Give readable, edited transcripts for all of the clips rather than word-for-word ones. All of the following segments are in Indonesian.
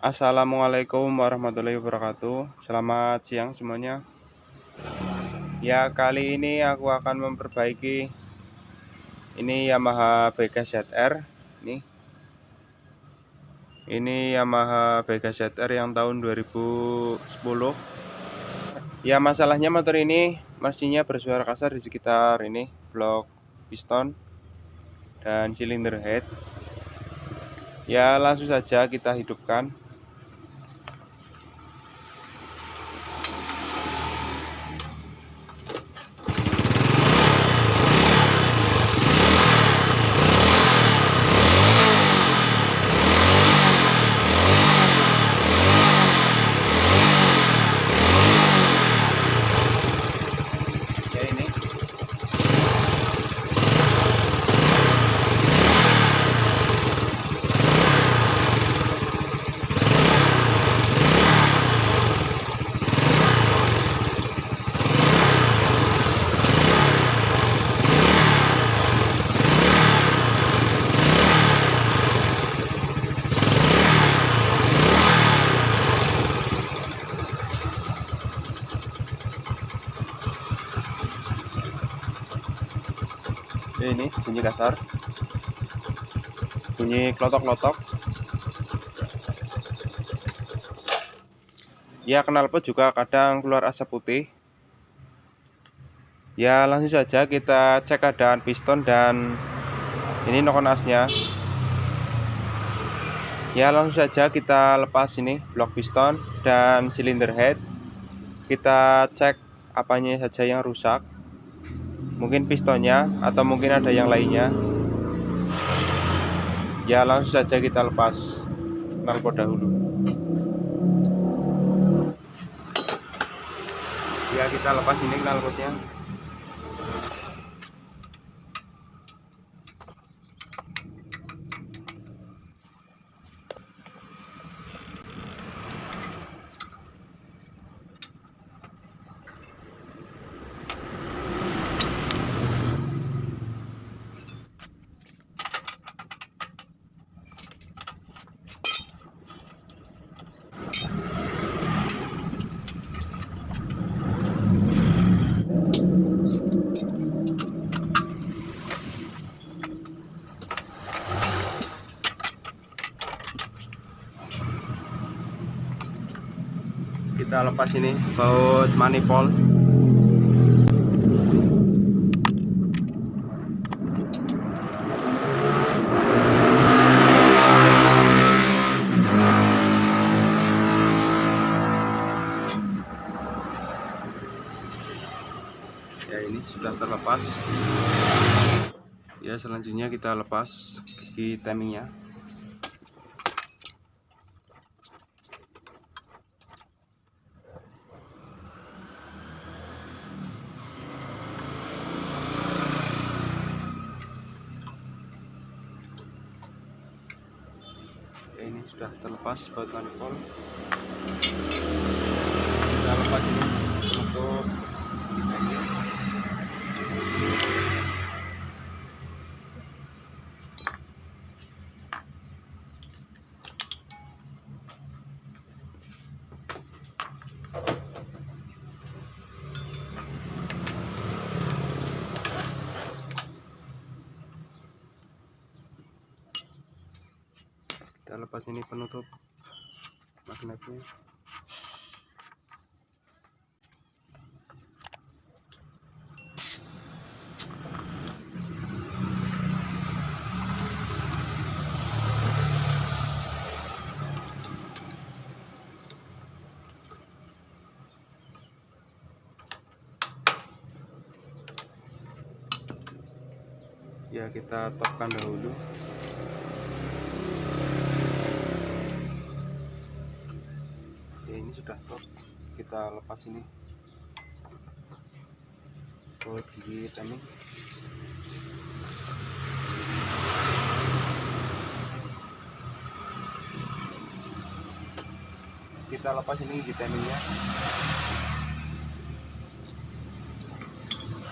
Assalamualaikum warahmatullahi wabarakatuh. Selamat siang semuanya. Ya, kali ini aku akan memperbaiki ini Yamaha Vega ZR. Ini Yamaha Vega ZR yang tahun 2010. Ya, masalahnya motor ini mesinnya bersuara kasar di sekitar ini blok piston dan silinder head. Ya, langsung saja kita hidupkan. Ya, ini. Ini bunyi kasar, bunyi klotok-klotok. Ya, knalpot juga kadang keluar asap putih. Ya, langsung saja kita cek keadaan piston dan ini nokon asnya. Ya, langsung saja kita lepas ini blok piston dan silinder head. Kita cek apanya saja yang rusak. Mungkin pistonnya atau mungkin ada yang lainnya. Ya, langsung saja kita lepas knalpot dahulu. Ya, kita lepas ini knalpotnya. Kita lepas ini baut manifold. Ya, ini sudah terlepas. Ya, selanjutnya kita lepas gigi timingnya. Ya, ini sudah terlepas baut manifold. Kita lepas ini untuk kita lepas ini penutup magnetnya. Ya, kita topkan dahulu. Ya, ini sudah top. Kita lepas ini baut gigi timing. Kita lepas ini gigi timingnya.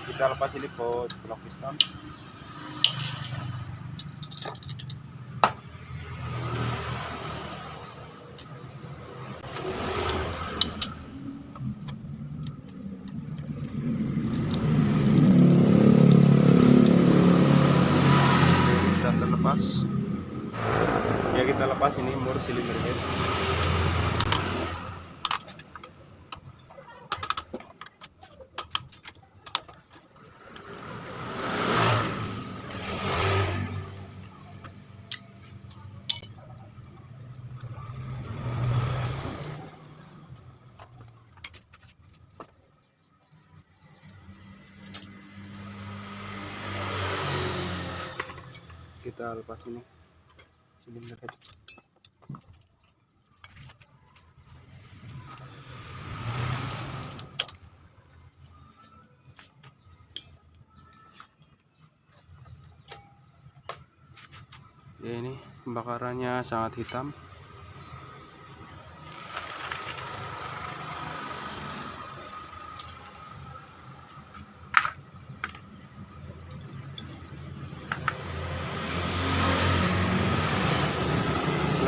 Kita lepas ini baut blok piston. mur silinder head. Kita lepas ini silinder head. Ya, ini pembakarannya sangat hitam.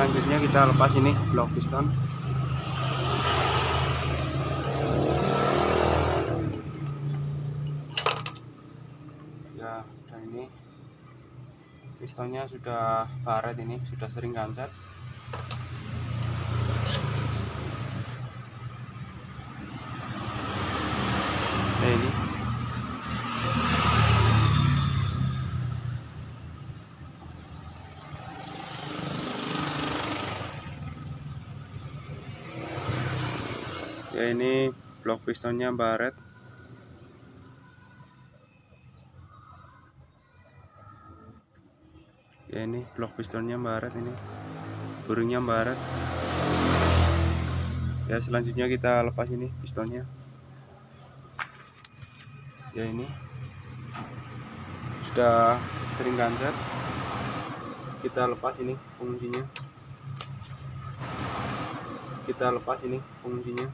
Selanjutnya kita lepas ini blok piston. Ya, dan ini pistonnya sudah baret, ini sudah sering kancet. Nah, ini ya, ini blok pistonnya baret. Ya, ini blok pistonnya baret, ini buringnya baret. Ya, selanjutnya kita lepas ini pistonnya. Ya, ini sudah sering kancet. Kita lepas ini penguncinya. Kita lepas ini penguncinya.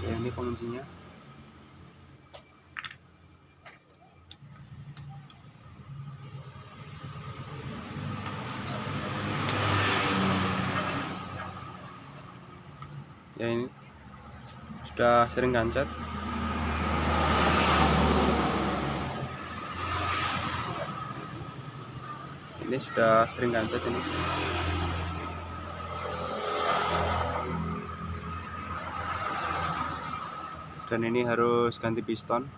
Ya, ini penguncinya. Ya, ini sudah sering kancet. Ini sudah sering kancet ini. Dan ini harus ganti piston.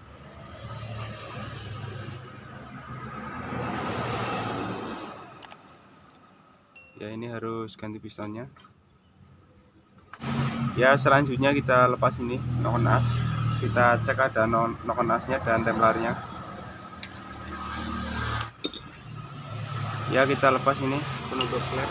Ya, ini harus ganti pistonnya. Ya, selanjutnya kita lepas ini noken as. Kita cek ada noken asnya dan templarnya. Ya, kita lepas ini penutup klep.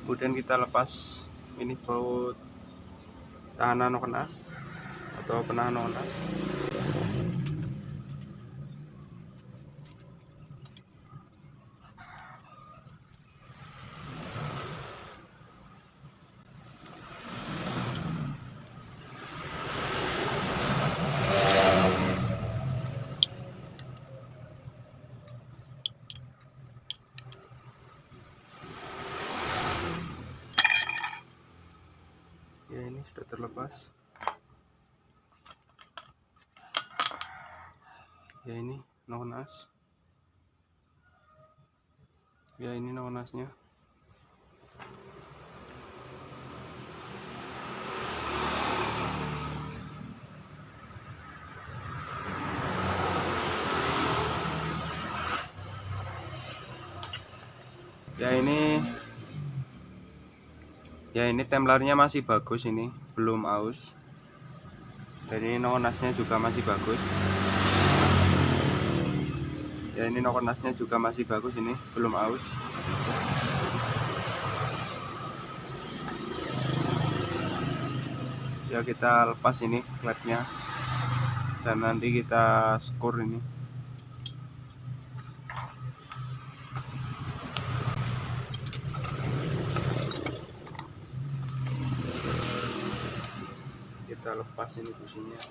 Kemudian kita lepas ini baut tahanan noken as atau penahan noken as. Ya, ini sudah terlepas. Ya, ini noken as. Ya, ini noken asnya. Ya, ini templarnya masih bagus, ini belum aus. Dan ini noken asnya juga masih bagus. Ya, ini noken asnya juga masih bagus, ini belum aus. Ya, kita lepas ini klepnya dan nanti kita skor ini. kita lepas ini businya.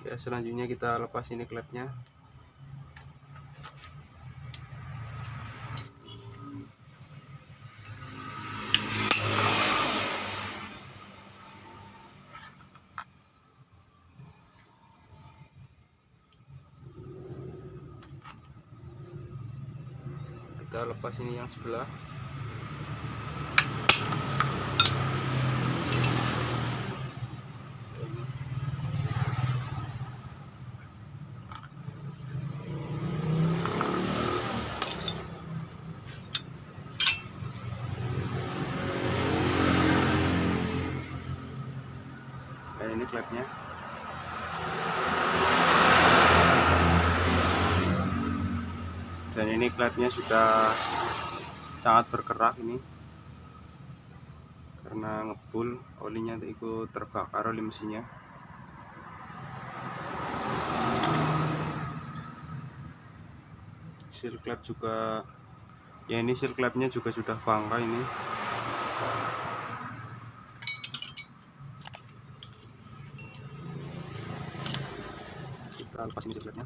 Ya, selanjutnya kita lepas ini klepnya. Kita lepas ini yang sebelah. Dan ini klepnya. Dan ini klepnya sudah sangat berkerak ini, karena ngebul, olinya ikut terbakar oleh mesinnya. Seal klep juga, ya ini seal klepnya juga sudah bangka ini. Kita lepas ini seal klepnya.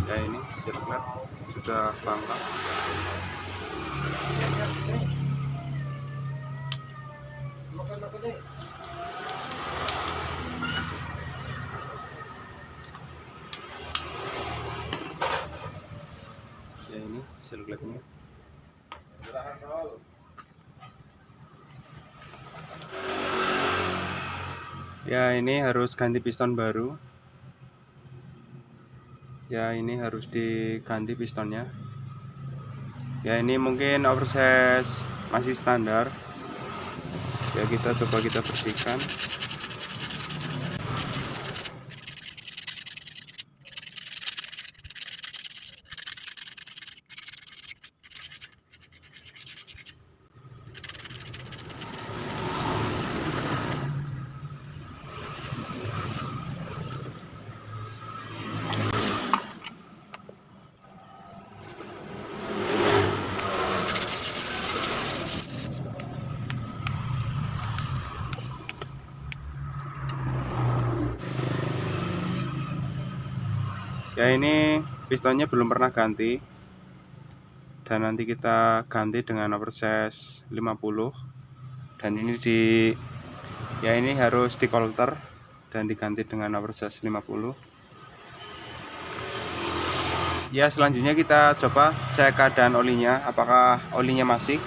Ya ini seal klep sudah bangka. Ya ini seal klepnya. Ya ini harus ganti piston baru. Ya ini harus diganti pistonnya. Ya ini mungkin oversize masih standar. Ya kita coba kita bersihkan. Ya ini pistonnya belum pernah ganti, dan nanti kita ganti dengan oversize 50. Dan ini ya ini harus dikolter dan diganti dengan oversize 50. Ya selanjutnya kita coba cek keadaan olinya, apakah olinya masih.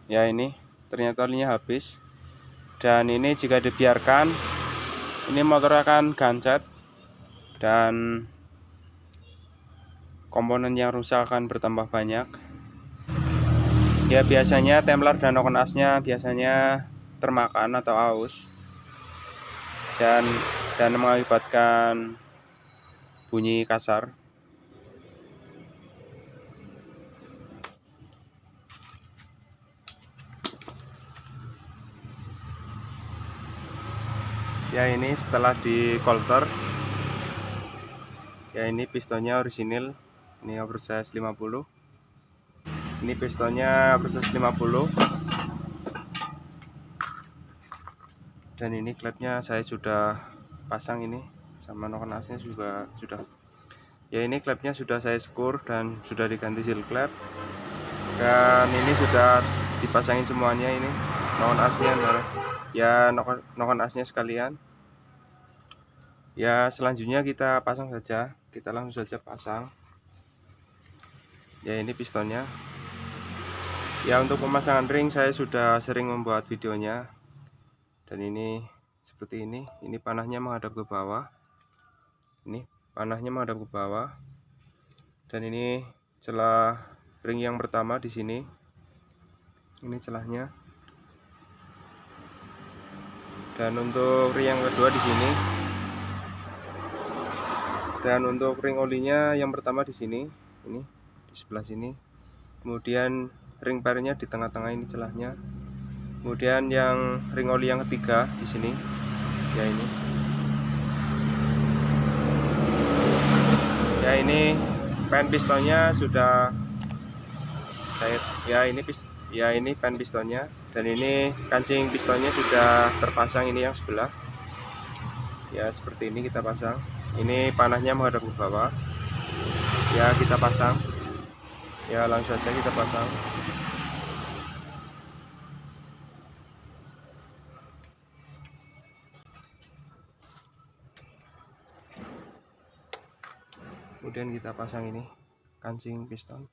Ya ini ternyata olinya habis. Dan ini jika dibiarkan, ini motor akan gancet dan komponen yang rusak akan bertambah banyak. Ya biasanya templar dan okon asnya biasanya termakan atau aus, dan mengakibatkan bunyi kasar. Ya ini setelah di kolter, ya ini pistonnya orisinil, ini oversize 50. Ini pistonnya oversize 50. Dan ini klepnya saya sudah pasang ini, sama okon asnya juga sudah. Ya ini klepnya sudah saya skur dan sudah diganti seal klep. Dan ini sudah dipasangin semuanya, ini okon asnya. ya nokon asnya sekalian. Ya selanjutnya kita pasang saja, kita langsung saja pasang. Ya ini pistonnya. Ya untuk pemasangan ring saya sudah sering membuat videonya. Dan ini seperti ini panahnya menghadap ke bawah. Ini panahnya menghadap ke bawah. Dan ini celah ring yang pertama di sini. Ini celahnya. Dan untuk ring yang kedua di sini. Dan untuk ring olinya yang pertama di sini, ini di sebelah sini. Kemudian ring parenya di tengah-tengah, ini celahnya. Kemudian yang ring oli yang ketiga di sini, ya ini. Ya ini pen pistonnya sudah cair. Ya ini pen pistonnya, dan ini kancing pistonnya sudah terpasang, ini yang sebelah. Ya seperti ini kita pasang. Ini panahnya menghadap ke bawah. Ya kita pasang. Ya langsung saja kita pasang. Kemudian kita pasang ini kancing piston.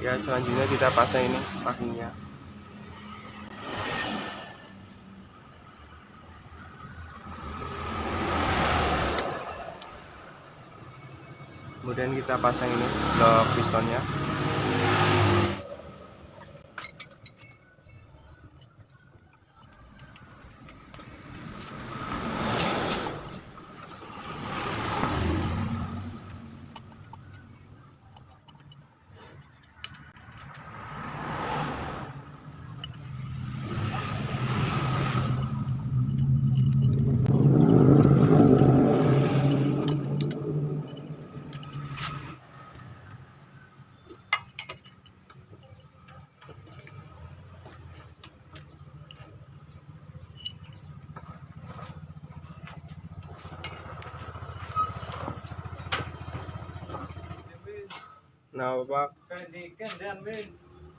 Ya selanjutnya kita pasang ini packingnya. Kemudian kita pasang ini blok pistonnya. Nah Bapak,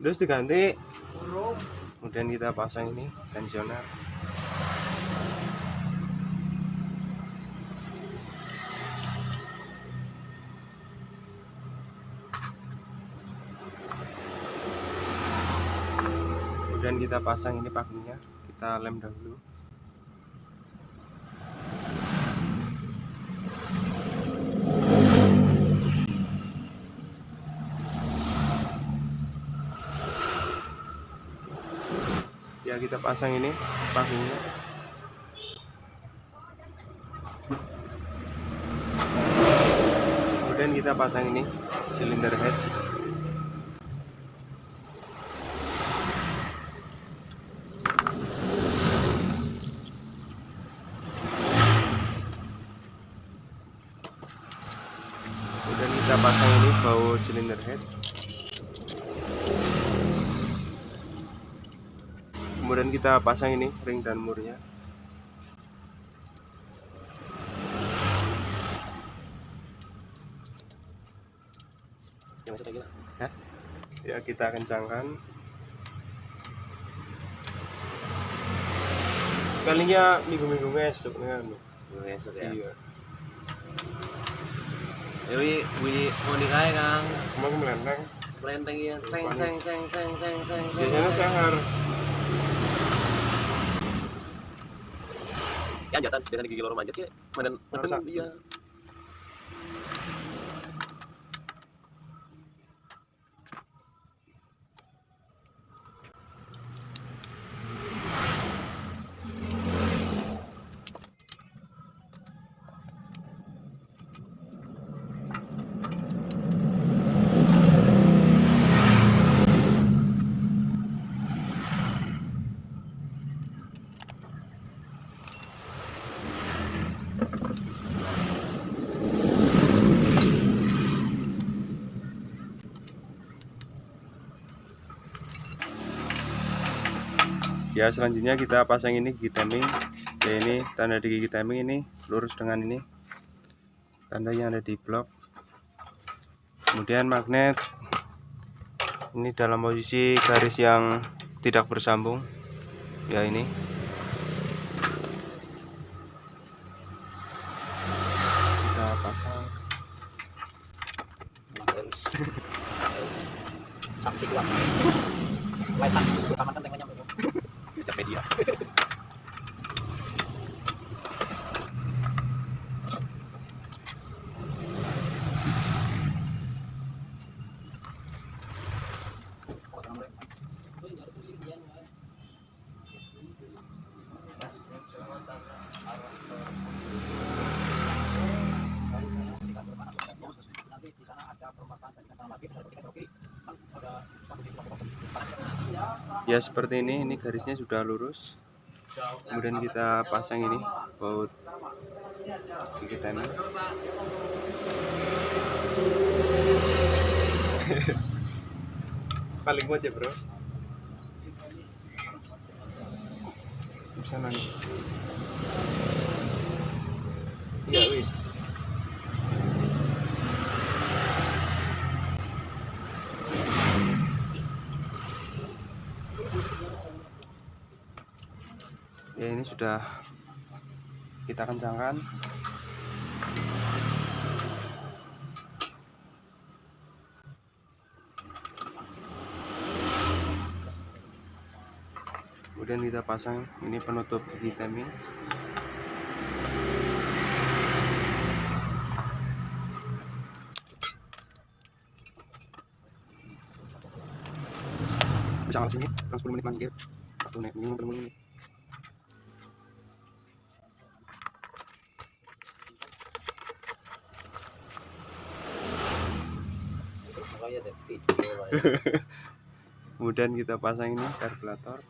terus diganti. Kemudian kita pasang ini tensioner. Kemudian kita pasang ini packingnya, kita lem dahulu. Ya kita pasang ini packingnya. Kemudian kita pasang ini silinder head. Kemudian kita pasang ini baut silinder head. Kemudian kita pasang ini ring dan murnya. Ya kita kencangkan. Kalinya minggu-minggu esok nih kan. Esok ya. Iya. Dewi mau nikahe Kang. Emang melenteng. Melenteng ya. Seng. Biasanya sehar. Ya anjatan biasanya gigi loro manjat ya. Meden dia. Ya selanjutnya kita pasang ini gigi timing. Ya ini tanda di gigi timing ini lurus dengan ini tanda yang ada di blok. Kemudian magnet ini dalam posisi garis yang tidak bersambung. Ya ini kita pasang. Saksi kuat. Lesan, amankan tengahnya. Ucap media. Ya seperti ini garisnya sudah lurus. Kemudian kita pasang ini baut gigi timing. Paling kuat ya bro. Bisa nanya. Iya wis. Ya ini sudah kita kencangkan. Kemudian kita pasang ini penutup gigi timing. Bisa langsung sini, 10 menit mangkir. Waktu naik minimum 10 menit. Kemudian kita pasang ini karburator.